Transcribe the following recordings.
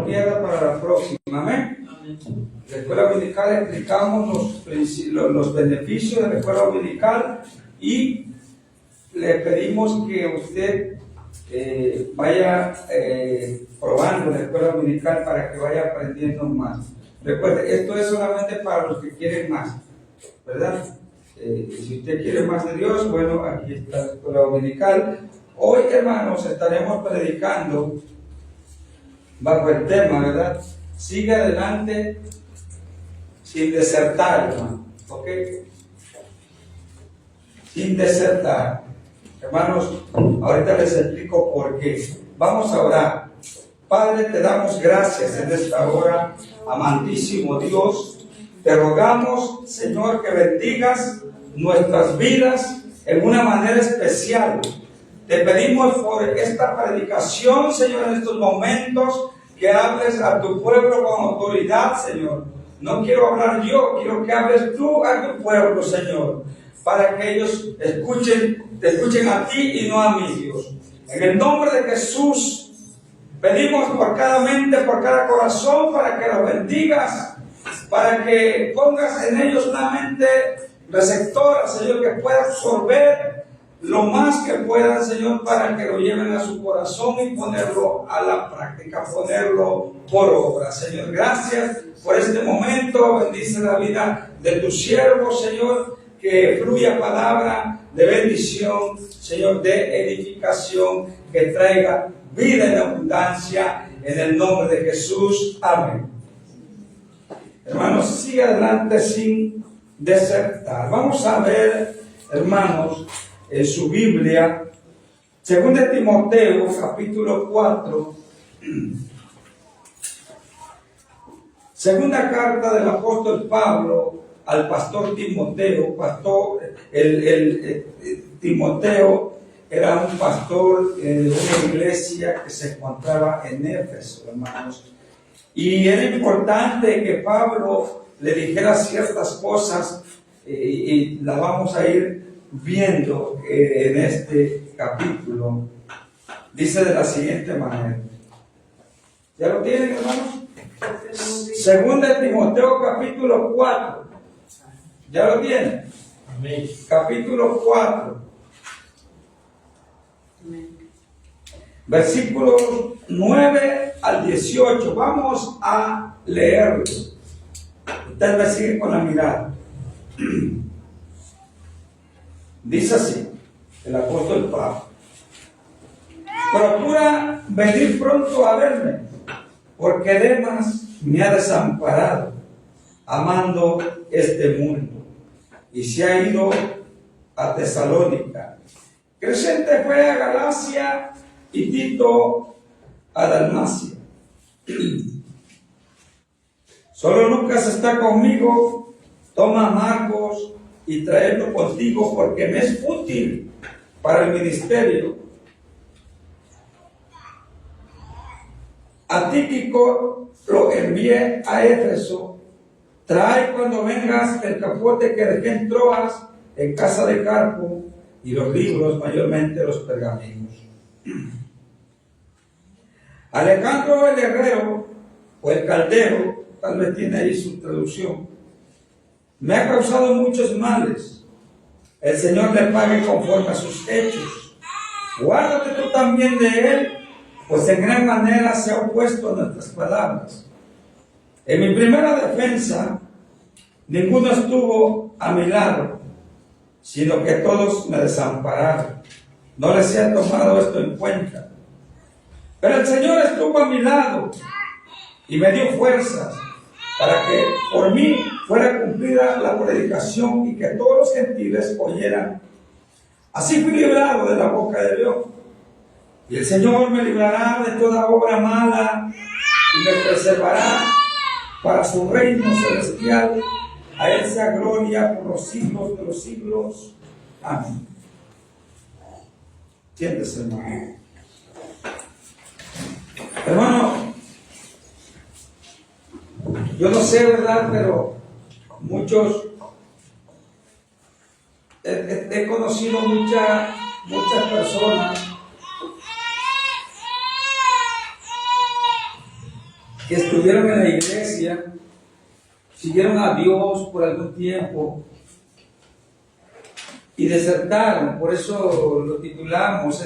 queda para la próxima. Amén. La escuela dominical explicamos los beneficios de la escuela dominical y le pedimos que usted vaya probando la escuela dominical para que vaya aprendiendo más. Recuerde, esto es solamente para los que quieren más, ¿verdad? Si usted quiere más de Dios, bueno, aquí está la escuela dominical. Hoy, hermanos, estaremos predicando bajo el tema, ¿verdad? Sigue adelante sin desertar, hermano. ¿Ok? Sin desertar. Hermanos, ahorita les explico por qué. Vamos a orar. Padre, te damos gracias en esta hora, amantísimo Dios. Te rogamos, Señor, que bendigas nuestras vidas en una manera especial. Te pedimos por esta predicación, Señor, en estos momentos, que hables a tu pueblo con autoridad, Señor. No quiero hablar yo, quiero que hables tú a tu pueblo, Señor, para que ellos te escuchen a ti y no a mí, Dios. En el nombre de Jesús, pedimos por cada mente, por cada corazón, para que los bendigas, para que pongas en ellos una mente receptora, Señor, que pueda absorber lo más que puedan, Señor, para que lo lleven a su corazón y ponerlo a la práctica, ponerlo por obra. Señor, gracias por este momento. Bendice la vida de tu siervo, Señor, que fluya palabra de bendición, Señor, de edificación, que traiga vida en abundancia, en el nombre de Jesús. Amén. Hermanos, sigue adelante sin desertar. Vamos a ver, hermanos, en su Biblia, 2 Timoteo, capítulo 4, segunda carta del apóstol Pablo al pastor Timoteo. Timoteo era un pastor de una iglesia que se encontraba en Éfeso, hermanos. Y era importante que Pablo le dijera ciertas cosas y las vamos a ir viendo en este capítulo. Dice de la siguiente manera. ¿Ya lo tienen, hermanos? Segunda de Timoteo, capítulo 4. ¿Ya lo tienen? Amén. Capítulo 4. Amén. Versículos 9 al 18. Vamos a leerlo. Ustedes me siguen con la mirada. Dice así, el apóstol Pablo: procura venir pronto a verme, porque Demas me ha desamparado, amando este mundo, y se ha ido a Tesalónica. Crescente fue a Galacia y Tito a Dalmacia. Solo Lucas está conmigo. Toma a Marcos y traerlo contigo, porque me es útil para el ministerio. A Tíquico lo envié a Éfeso. Trae cuando vengas el capote que dejé en Troas, en casa de Carpo, y los libros, mayormente los pergaminos. Alejandro el herrero, o el caldero, tal vez tiene ahí su traducción, me ha causado muchos males. El Señor le pague conforme a sus hechos. Guárdate tú también de él, pues en gran manera se ha opuesto a nuestras palabras. En mi primera defensa, ninguno estuvo a mi lado, sino que todos me desampararon. No les he tomado esto en cuenta. Pero el Señor estuvo a mi lado y me dio fuerzas para que por mí fuera cumplida la predicación y que todos los gentiles oyeran. Así fui librado de la boca de Dios. Y el Señor me librará de toda obra mala y me preservará para su reino celestial. A Él sea gloria por los siglos de los siglos. Amén. Siéntese, hermano. Hermano, yo no sé, ¿verdad? Pero muchos, he conocido muchas personas que estuvieron en la iglesia, siguieron a Dios por algún tiempo y desertaron. Por eso lo titulamos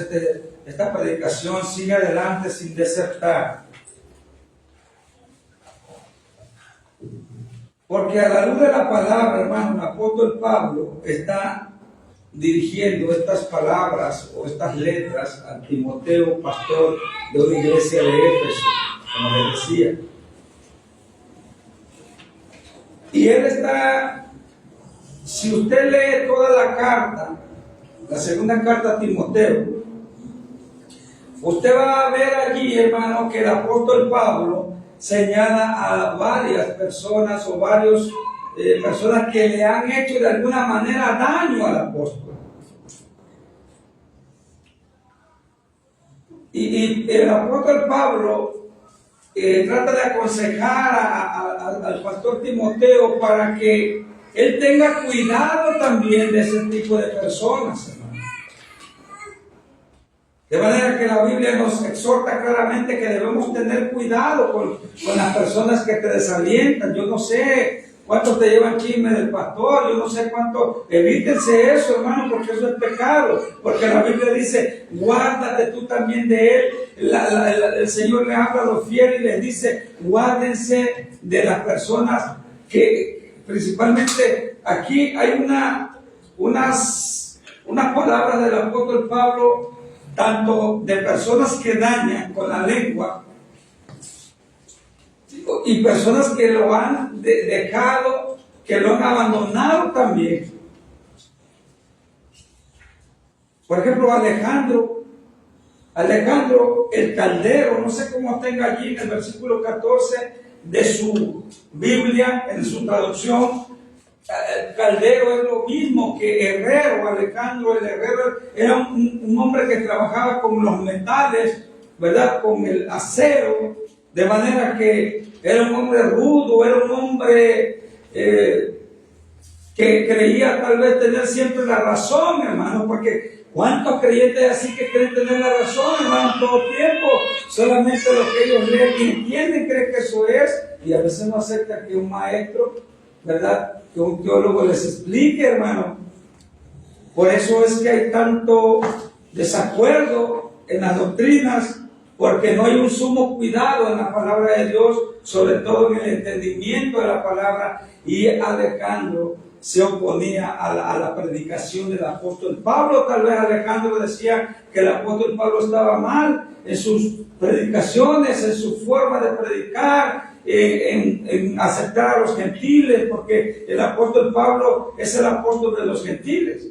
esta predicación: sigue adelante sin desertar. Porque a la luz de la palabra, hermano, el apóstol Pablo está dirigiendo estas palabras o estas letras a Timoteo, pastor de una iglesia de Éfeso, como les decía. Y él está, si usted lee toda la carta, la segunda carta a Timoteo, usted va a ver allí, hermano, que el apóstol Pablo señala a varias personas o varios personas que le han hecho de alguna manera daño al apóstol. Y el apóstol Pablo trata de aconsejar al pastor Timoteo para que él tenga cuidado también de ese tipo de personas, hermano. De manera que la Biblia nos exhorta claramente que debemos tener cuidado con las personas que te desalientan. Yo no sé cuánto te llevan chisme del pastor, yo no sé cuánto. Evítense eso, hermano, porque eso es pecado. Porque la Biblia dice: guárdate tú también de él. El Señor le habla a los fieles y les dice: guárdense de las personas que, principalmente, aquí hay unas palabras del apóstol Pablo, tanto de personas que dañan con la lengua y personas que lo han dejado, que lo han abandonado también. Por ejemplo, Alejandro el caldero, no sé cómo tenga allí en el versículo 14 de su Biblia, en su traducción. El caldero es lo mismo que herrero. Alejandro el herrero era un hombre que trabajaba con los metales, ¿verdad? Con el acero, de manera que era un hombre rudo, era un hombre que creía tal vez tener siempre la razón, hermano, porque ¿cuántos creyentes así que creen tener la razón, hermano, todo tiempo? Solamente lo que ellos leen y entienden creen que eso es, y a veces no aceptan que un maestro, ¿verdad?, que un teólogo les explique, hermano. Por eso es que hay tanto desacuerdo en las doctrinas, porque no hay un sumo cuidado en la palabra de Dios, sobre todo en el entendimiento de la palabra. Y Alejandro se oponía a la predicación del apóstol Pablo. Tal vez Alejandro decía que el apóstol Pablo estaba mal en sus predicaciones, en su forma de predicar, en aceptar a los gentiles, porque el apóstol Pablo es el apóstol de los gentiles.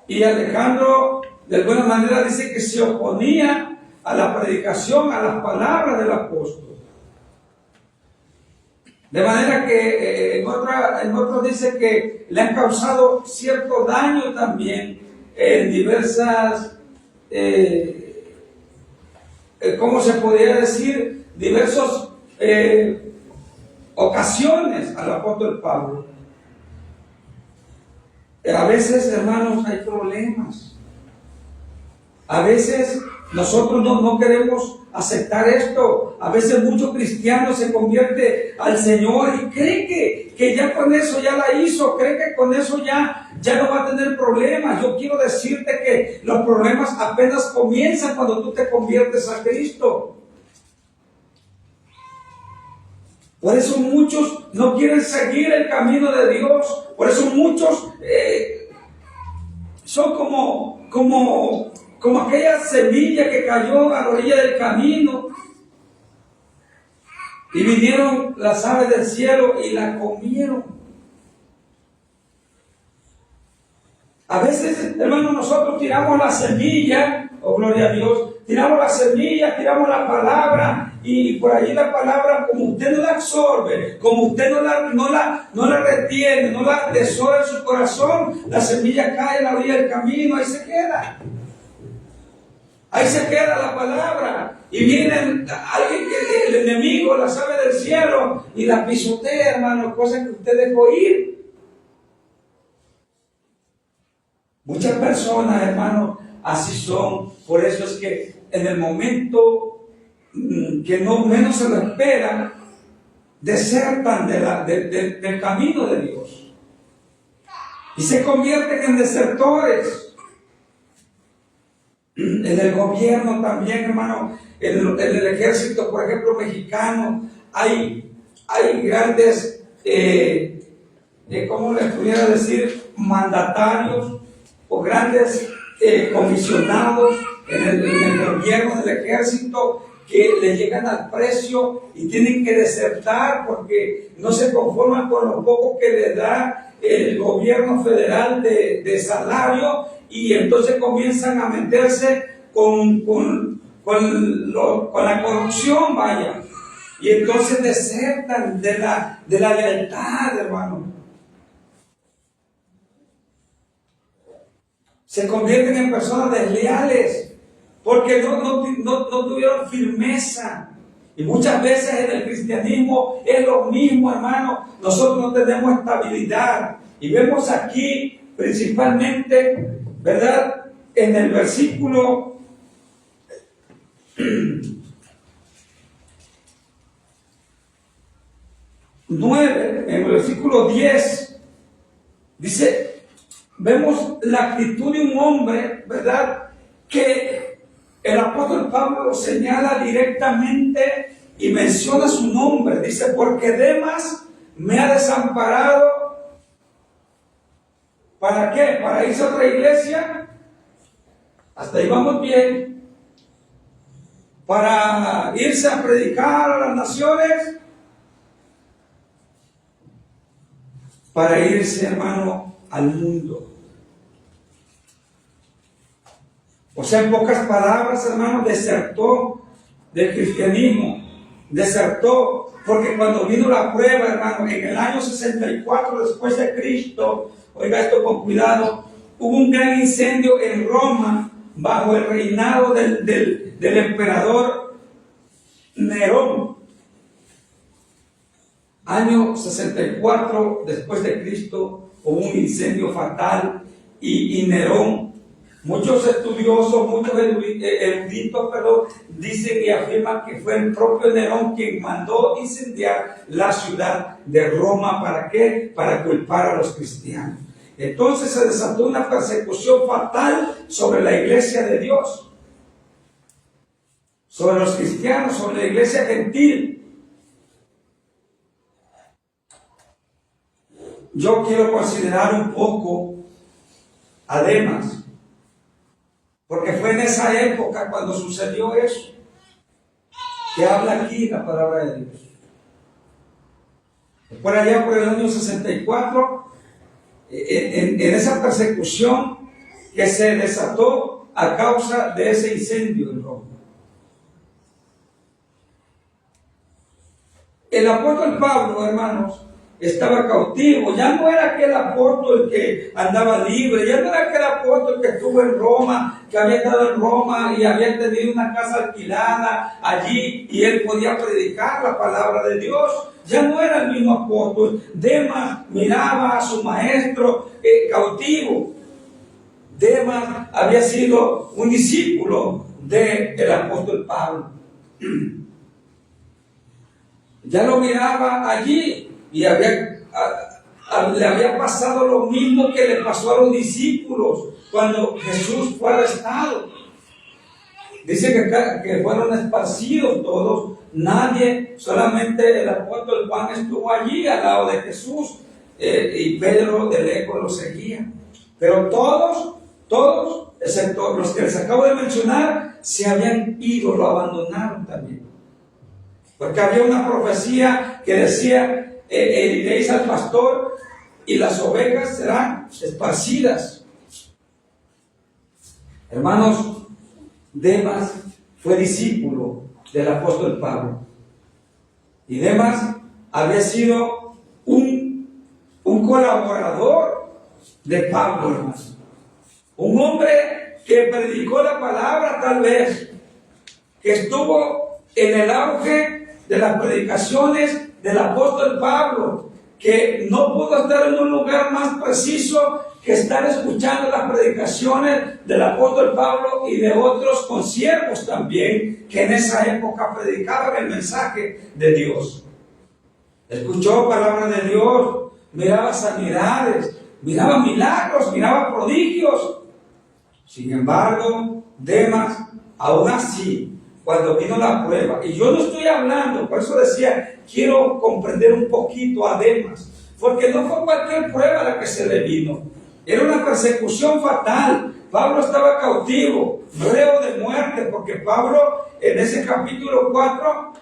Y Alejandro de alguna manera dice que se oponía a la predicación, a las palabras del apóstol. De manera que en otro dice que le han causado cierto daño también en diversas, ¿cómo se podría decir? Diversas ocasiones al apóstol Pablo. A veces, hermanos, hay problemas. A veces nosotros no queremos aceptar esto. A veces muchos cristianos se convierten al Señor y creen que ya con eso ya la hizo, creen que con eso ya no va a tener problemas. Yo quiero decirte que los problemas apenas comienzan cuando tú te conviertes a Cristo. Por eso muchos no quieren seguir el camino de Dios. Por eso muchos son como aquella semilla que cayó a la orilla del camino y vinieron las aves del cielo y la comieron. A veces, hermanos, nosotros tiramos la semilla, oh gloria a Dios, tiramos la semilla, tiramos la palabra, y por allí la palabra, como usted no la absorbe, como usted no la retiene, no la atesora en su corazón, la semilla cae en la orilla del camino, ahí se queda. Ahí se queda la palabra. Y viene alguien, el enemigo, la sabe del cielo, y la pisotea, hermano, cosa que usted dejó ir. Muchas personas, hermano, así son. Por eso es que en el momento que no menos se lo esperan, desertan del camino de Dios y se convierten en desertores. En el gobierno también, hermano, en el ejército, por ejemplo, mexicano, hay grandes, ¿cómo les pudiera decir? Mandatarios o grandes comisionados en el gobierno del ejército que le llegan al precio y tienen que desertar porque no se conforman con lo poco que le da el gobierno federal de salario, y entonces comienzan a meterse con la corrupción, vaya, y entonces desertan de la lealtad, hermano. Se convierten en personas desleales porque no tuvieron firmeza. Y muchas veces en el cristianismo es lo mismo, hermano. Nosotros no tenemos estabilidad. Y vemos aquí principalmente, ¿verdad? En el versículo 9, en el versículo 10, dice, vemos la actitud de un hombre, ¿verdad? Que el apóstol Pablo lo señala directamente y menciona su nombre. Dice, porque Demas me ha desamparado. ¿Para qué? ¿Para irse a otra iglesia? Hasta ahí vamos bien. ¿Para irse a predicar a las naciones? Para irse, hermano, al mundo. O sea, en pocas palabras, hermano, desertó del cristianismo. Desertó porque cuando vino la prueba, hermano, en el año 64 después de Cristo, oiga esto con cuidado, hubo un gran incendio en Roma bajo el reinado del emperador Nerón. Año 64 después de Cristo hubo un incendio fatal y Nerón, muchos estudiosos, muchos eruditos, dicen y afirman que fue el propio Nerón quien mandó incendiar la ciudad de Roma. ¿Para qué? Para culpar a los cristianos. Entonces se desató una persecución fatal sobre la iglesia de Dios, sobre los cristianos, sobre la iglesia gentil. Yo quiero considerar un poco a Demas, porque fue en esa época cuando sucedió eso, que habla aquí la palabra de Dios. Por allá, por el año 64, en esa persecución que se desató a causa de ese incendio en Roma. El apóstol Pablo, hermanos, estaba cautivo. Ya no era aquel apóstol que andaba libre, ya no era aquel apóstol que estuvo en Roma, que había estado en Roma y había tenido una casa alquilada allí y él podía predicar la palabra de Dios. Ya no era el mismo apóstol. Demas miraba a su maestro cautivo. Demas había sido un discípulo del apóstol Pablo. Ya lo miraba allí y le había pasado lo mismo que le pasó a los discípulos cuando Jesús fue arrestado. Dice que fueron esparcidos todos. Nadie, solamente el apóstol Juan estuvo allí al lado de Jesús, y Pedro de lejos lo seguía. Pero todos, excepto los que les acabo de mencionar, se habían ido, lo abandonaron también. Porque había una profecía que decía, iréis al pastor y las ovejas serán esparcidas. Hermanos, Demas fue discípulo del apóstol Pablo. Y Demas había sido un colaborador de Pablo, hermanos. Un hombre que predicó la palabra, tal vez, que estuvo en el auge de las predicaciones del apóstol Pablo, que no pudo estar en un lugar más preciso que estar escuchando las predicaciones del apóstol Pablo y de otros consiervos también, que en esa época predicaban el mensaje de Dios. Escuchó palabra de Dios, miraba sanidades, miraba milagros, miraba prodigios. Sin embargo, Demas, aún así, cuando vino la prueba, y yo no estoy hablando, por eso decía, quiero comprender un poquito a Demas, porque no fue cualquier prueba la que se le vino, era una persecución fatal. Pablo estaba cautivo, reo de muerte, porque Pablo en ese capítulo 4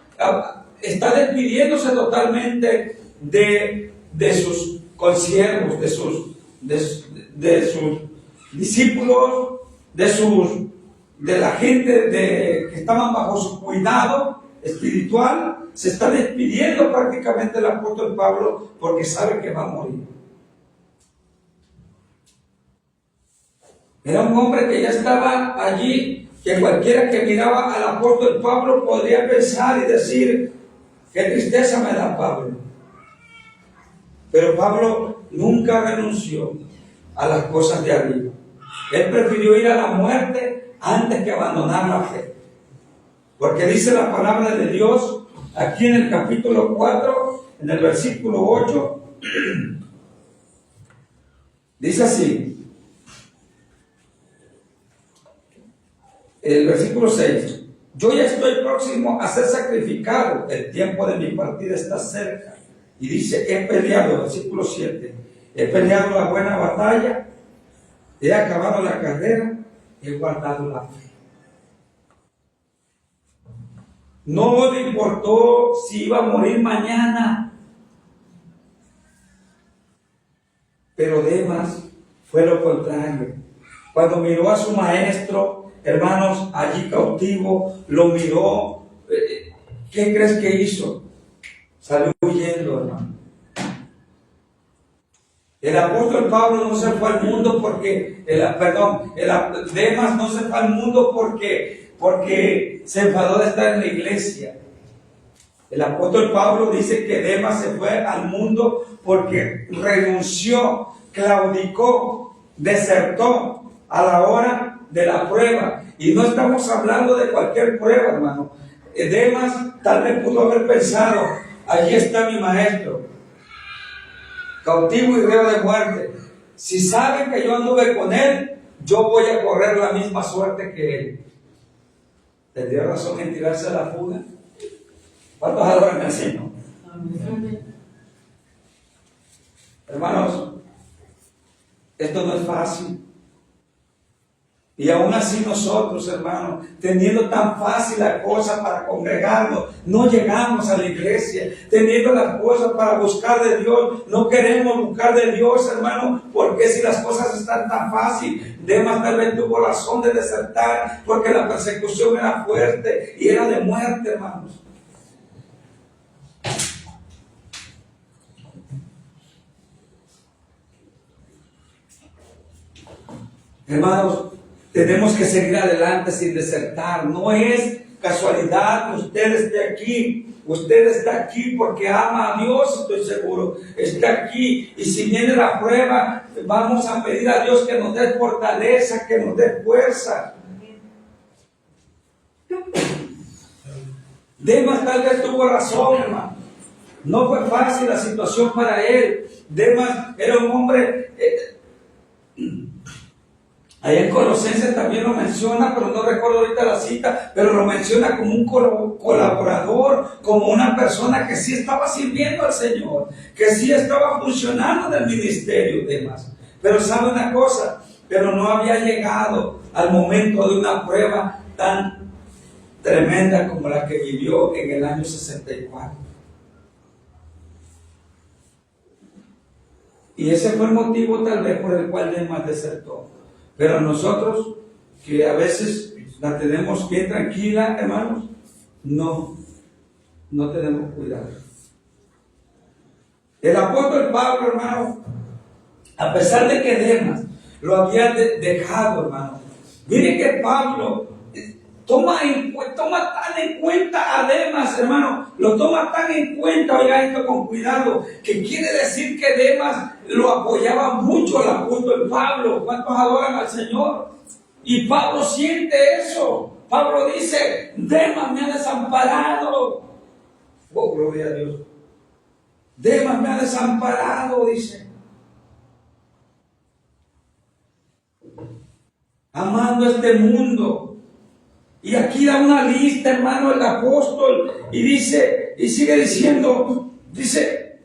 está despidiéndose totalmente de sus consiervos, de sus discípulos, de la gente que estaban bajo su cuidado espiritual. Se está despidiendo prácticamente el apóstol Pablo porque sabe que va a morir. Era un hombre que ya estaba allí, que cualquiera que miraba al apóstol Pablo podría pensar y decir: qué tristeza me da Pablo. Pero Pablo nunca renunció a las cosas de arriba. Él prefirió ir a la muerte antes que abandonar la fe. Porque dice la palabra de Dios aquí en el capítulo 4, en el versículo 8, dice así, el versículo 6, yo ya estoy próximo a ser sacrificado, el tiempo de mi partida está cerca. Y dice, he peleado, versículo 7, he peleado la buena batalla, he acabado la carrera, he guardado la fe. No le importó si iba a morir mañana. Pero Demas fue lo contrario. Cuando miró a su maestro, hermanos, allí cautivo, lo miró. ¿Qué crees que hizo? Salió huyendo, hermano. El apóstol Pablo no se fue al mundo porque, Demas no se fue al mundo porque se enfadó de estar en la iglesia. El apóstol Pablo dice que Demas se fue al mundo porque renunció, claudicó, desertó a la hora de la prueba. Y no estamos hablando de cualquier prueba, hermano. Demas tal vez pudo haber pensado, allí está mi maestro, cautivo y reo de muerte. Si saben que yo anduve con él, yo voy a correr la misma suerte que él. ¿Tendría razón en tirarse a la fuga? ¿Cuántos adoran al Señor? Hermanos, esto no es fácil. Y aún así nosotros, hermanos, teniendo tan fácil la cosa para congregarnos, no llegamos a la iglesia. Teniendo las cosas para buscar de Dios, no queremos buscar de Dios, hermano, porque si las cosas están tan fácil. Demas tal vez tuvo razón de desertar, porque la persecución era fuerte y era de muerte, hermanos. Hermanos, tenemos que seguir adelante sin desertar. No es casualidad que usted esté aquí. Usted está aquí porque ama a Dios, estoy seguro. Está aquí. Y si viene la prueba, vamos a pedir a Dios que nos dé fortaleza, que nos dé fuerza. Demas tal vez tuvo razón, hermano. No fue fácil la situación para él. Demas era un hombre... Allá en Colosenses también lo menciona, pero no recuerdo ahorita la cita, pero lo menciona como un colaborador, como una persona que sí estaba sirviendo al Señor, que sí estaba funcionando en el ministerio, Demas. Pero sabe una cosa, pero no había llegado al momento de una prueba tan tremenda como la que vivió en el año 64. Y ese fue el motivo tal vez por el cual Demas desertó. Pero nosotros, que a veces la tenemos bien tranquila, hermanos, no tenemos cuidado. El apóstol Pablo, hermano, a pesar de que Demas lo había dejado, hermano, miren que Pablo toma tan en cuenta a Demas, hermano, lo toma tan en cuenta, oiga esto con cuidado, que quiere decir que Demas lo apoyaba mucho al apóstol Pablo. ¿Cuántos adoran al Señor? Y Pablo siente eso. Pablo dice, Demas me ha desamparado. Oh, gloria a Dios. Demas me ha desamparado, dice. Amando este mundo. Y aquí da una lista, hermano, el apóstol, y dice, y sigue diciendo, dice,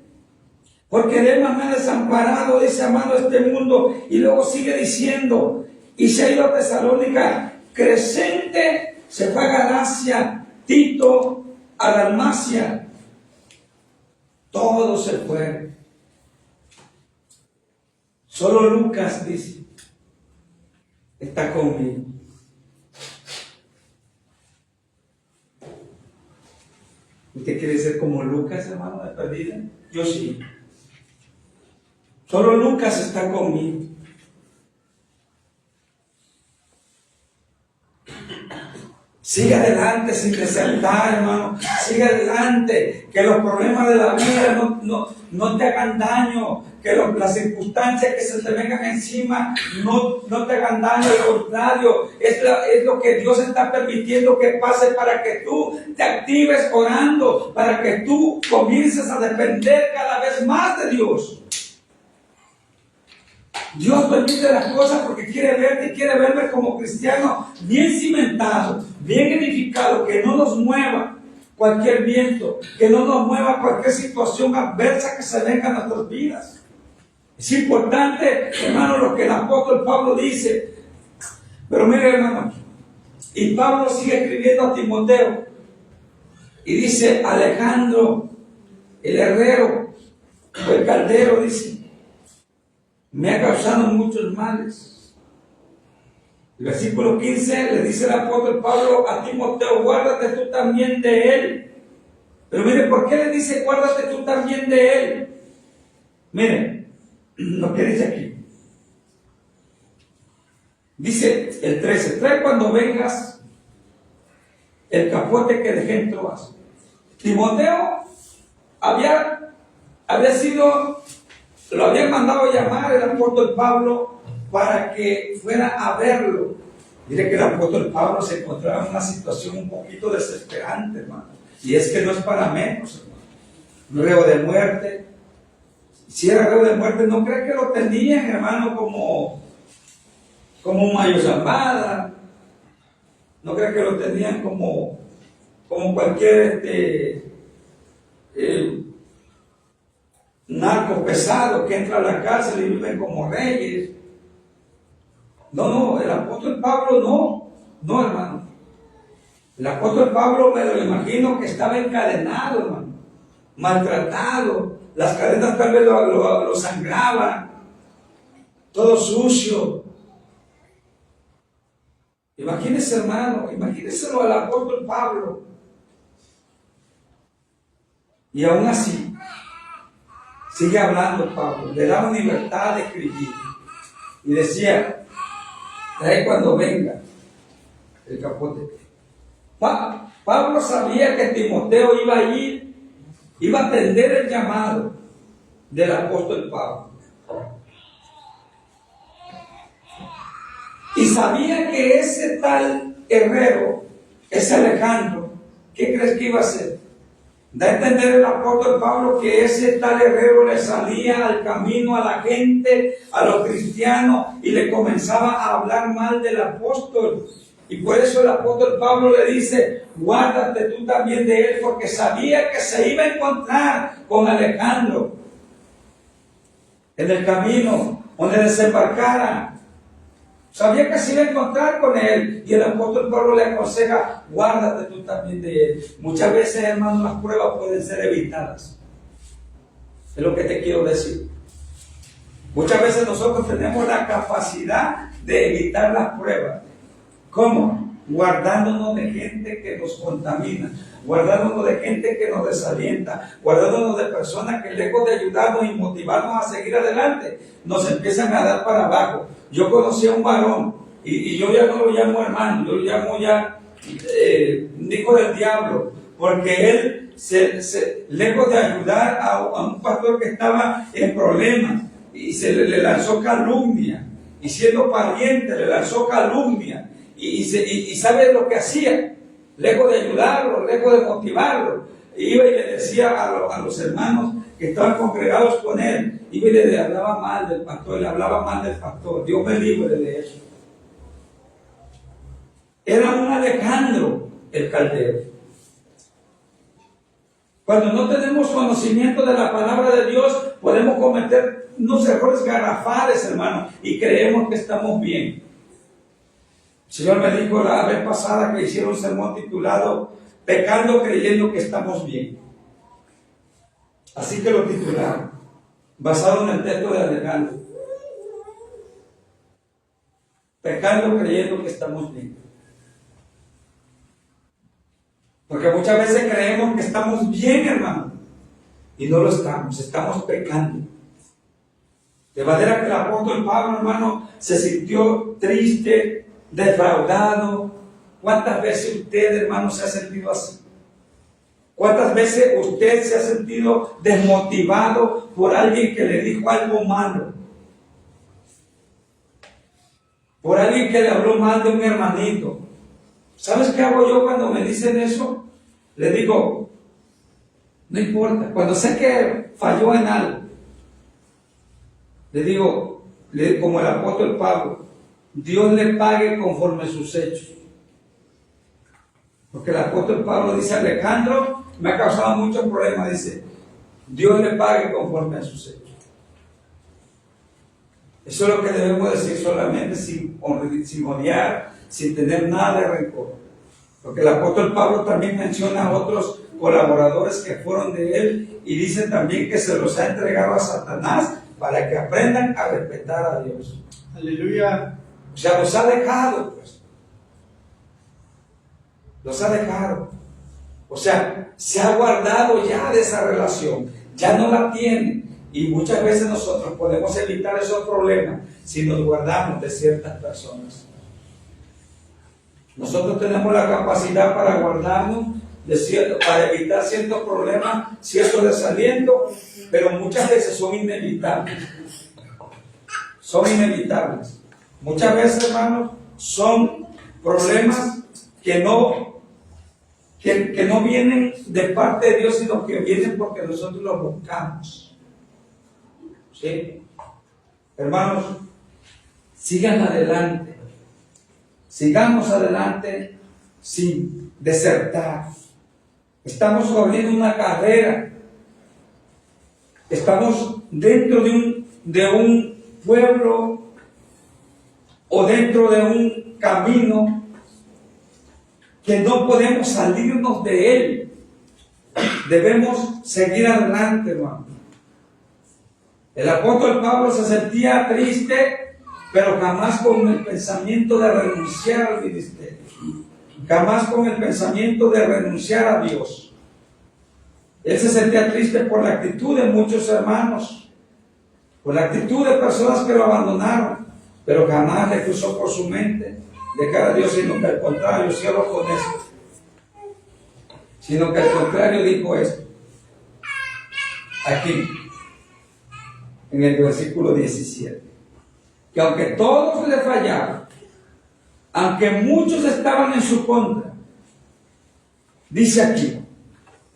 porque Demas me ha desamparado, dice, amando este mundo, y luego sigue diciendo, y se ha ido a Tesalónica, Crescente se fue a Galacia, Tito a Dalmacia, todos se fueron. Solo Lucas, dice, está conmigo. ¿Usted quiere ser como Lucas, hermano, de perdida? Yo sí. Solo Lucas está conmigo. Sigue adelante sin desaltar, hermano. Sigue adelante. Que los problemas de la vida no te hagan daño. Que las circunstancias que se te vengan encima no te hagan daño. Al contrario, es lo que Dios está permitiendo que pase para que tú te actives orando. Para que tú comiences a depender cada vez más de Dios. Dios permite las cosas porque quiere verte y quiere verme como cristiano bien cimentado, bien edificado, que no nos mueva cualquier viento, que no nos mueva cualquier situación adversa que se venga a nuestras vidas. Es importante, hermano, lo que el apóstol Pablo dice. Pero mire, hermano, y Pablo sigue escribiendo a Timoteo y dice, Alejandro, el herrero o el caldero, dice, me ha causado muchos males. El versículo 15 le dice el apóstol Pablo a Timoteo, guárdate tú también de él. Pero mire, ¿por qué le dice guárdate tú también de él? Miren lo que dice aquí. Dice el 13, trae cuando vengas el capote que dejé en Troas. Timoteo había sido, lo habían mandado llamar el apóstol Pablo para que fuera a verlo. Mire que el apóstol Pablo se encontraba en una situación un poquito desesperante, hermano. Y es que no es para menos, hermano. Reo de muerte. Si era reo de muerte, no cree que lo tenían, hermano, como Mayo Zambada. No cree que lo tenían como cualquier narco pesado que entra a la cárcel y viven como reyes. No, el apóstol Pablo no, hermano. El apóstol Pablo me lo imagino que estaba encadenado, hermano, maltratado, las cadenas tal vez lo sangraban, todo sucio. Imagínese, hermano, imagínenselo al apóstol Pablo. Y aún así, sigue hablando Pablo, le daba libertad de escribir. Y decía, trae cuando venga el capote. Pablo sabía que Timoteo iba a ir, iba a atender el llamado del apóstol Pablo. Y sabía que ese tal herrero, ese Alejandro, ¿qué crees que iba a hacer? Da a entender el apóstol Pablo que ese tal herrero le salía al camino a la gente, a los cristianos, y le comenzaba a hablar mal del apóstol. Y por eso el apóstol Pablo le dice, guárdate tú también de él, porque sabía que se iba a encontrar con Alejandro en el camino donde desembarcara. Sabía que se iba a encontrar con él, y el apóstol Pablo le aconseja, guárdate tú también de él. Muchas veces, hermano, las pruebas pueden ser evitadas. Es lo que te quiero decir. Muchas veces nosotros tenemos la capacidad de evitar las pruebas. ¿Cómo? Guardándonos de gente que nos contamina, guardándonos de gente que nos desalienta, guardándonos de personas que lejos de ayudarnos y motivarnos a seguir adelante, nos empiezan a dar para abajo. Yo conocí a un varón, y yo ya no lo llamo hermano, yo lo llamo ya hijo del diablo, porque él, lejos de ayudar a un pastor que estaba en problemas, y le lanzó calumnia, y siendo pariente le lanzó calumnia, y sabe lo que hacía, lejos de ayudarlo, lejos de motivarlo, iba y le decía a los hermanos que estaban congregados con él, iba y le hablaba mal del pastor, le hablaba mal del pastor. Dios me libre de eso. Era un Alejandro el Caldero. Cuando no tenemos conocimiento de la palabra de Dios, podemos cometer unos errores garrafales, hermano, y creemos que estamos bien. El Señor me dijo la vez pasada que hicieron un sermón titulado Pecando creyendo que estamos bien. Así que lo titularon, basado en el texto de Alejandro. Pecando creyendo que estamos bien. Porque muchas veces creemos que estamos bien, hermano, y no lo estamos pecando. De manera que el apóstol Pablo, hermano, se sintió triste, defraudado. ¿Cuántas veces usted, hermano, se ha sentido así? ¿Cuántas veces usted se ha sentido desmotivado por alguien que le dijo algo malo? Por alguien que le habló mal de un hermanito. ¿Sabes qué hago yo cuando me dicen eso? Le digo, no importa. Cuando sé que falló en algo, le digo, como el apóstol Pablo, Dios le pague conforme a sus hechos. Porque el apóstol Pablo dice, Alejandro me ha causado muchos problemas, dice, Dios le pague conforme a sus hechos. Eso es lo que debemos decir solamente sin odiar, sin tener nada de rencor. Porque el apóstol Pablo también menciona a otros colaboradores que fueron de él y dice también que se los ha entregado a Satanás para que aprendan a respetar a Dios. Aleluya. O sea, los ha dejado, pues. Los ha dejado. O sea, se ha guardado ya de esa relación. Ya no la tiene. Y muchas veces nosotros podemos evitar esos problemas si nos guardamos de ciertas personas. Nosotros tenemos la capacidad para guardarnos para evitar ciertos problemas, ciertos desalientos, pero muchas veces son inevitables. Son inevitables. Muchas veces, hermanos, son problemas que no vienen de parte de Dios, sino que vienen porque nosotros los buscamos. ¿Sí? Hermanos, sigan adelante. Sigamos adelante sin desertar. Estamos corriendo una carrera. Estamos dentro de un pueblo o dentro de un camino que no podemos salirnos de él. Debemos seguir adelante, hermano. El apóstol Pablo se sentía triste, pero jamás con el pensamiento de renunciar al ministerio. Jamás con el pensamiento de renunciar a Dios. Él se sentía triste por la actitud de muchos hermanos, por la actitud de personas que lo abandonaron, pero jamás le cruzó por su mente dejar a Dios, sino que al contrario, cierro con esto, sino que al contrario dijo esto, aquí, en el versículo 17, que aunque todos le fallaron, aunque muchos estaban en su contra, dice aquí,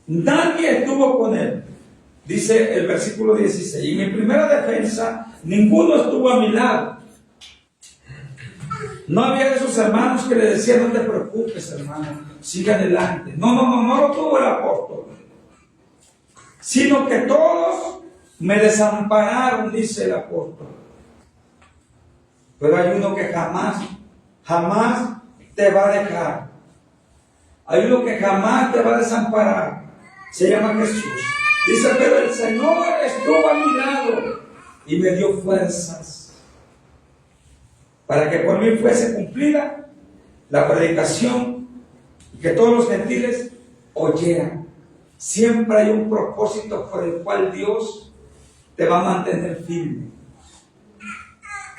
nadie estuvo con él. Dice el versículo 16, y en mi primera defensa, ninguno estuvo a mi lado. No había de esos hermanos que le decían, no te preocupes, hermano, sigue adelante. No lo tuvo el apóstol. Sino que todos me desampararon, dice el apóstol. Pero hay uno que jamás te va a dejar. Hay uno que jamás te va a desamparar. Se llama Jesús. Dice, pero el Señor estuvo a mi lado y me dio fuerzas para que por mí fuese cumplida la predicación y que todos los gentiles oyeran. Siempre hay un propósito por el cual Dios te va a mantener firme.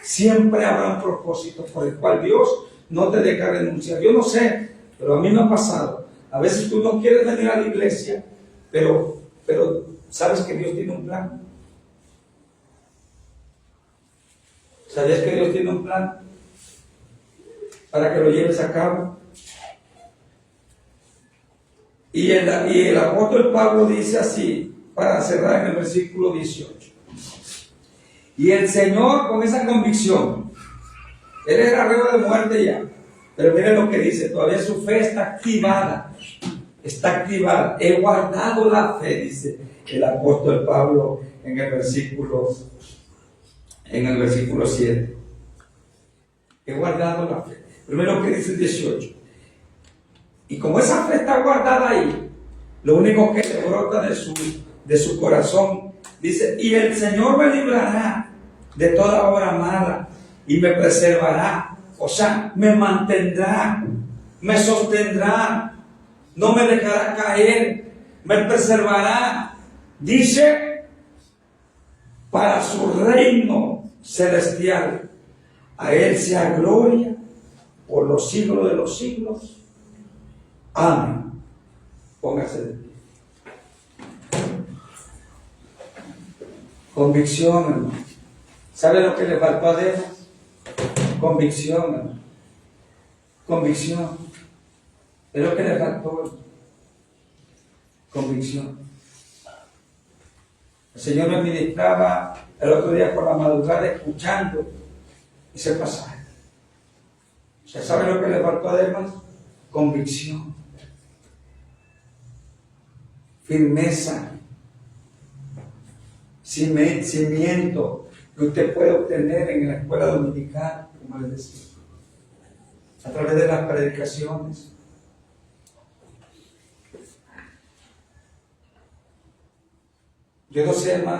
Siempre habrá un propósito por el cual Dios no te deja renunciar. Yo no sé Pero a mí me ha pasado. A veces tú no quieres venir a la iglesia, pero sabes que Dios tiene un plan. ¿Sabías que Dios tiene un plan para que lo lleves a cabo? Y el apóstol Pablo dice así, para cerrar en el versículo 18. Y el Señor, con esa convicción, él era reo de muerte ya, pero miren lo que dice, todavía su fe está activada. Está activada. He guardado la fe, dice el apóstol Pablo en el versículo 7. He guardado la fe. Primero lo que dice el 18. Y como esa fe está guardada ahí, lo único que le brota de su corazón, dice, y el Señor me librará de toda obra mala y me preservará. O sea, me mantendrá, me sostendrá, no me dejará caer, me preservará. Dice, para su reino celestial, a Él sea gloria por los siglos de los siglos. Amén. Póngase de pie. Convicción, hermano. ¿Sabe lo que le faltó a Demas? Convicción, hermano. Convicción. Es lo que le faltó. Convicción. El Señor me ministraba el otro día por la madrugada escuchando ese pasaje. ¿Usted sabe lo que le faltó a Demas? Convicción. Firmeza. Cimiento que usted puede obtener en la escuela dominical, como les decía, a través de las predicaciones. Yo no sé, hermano.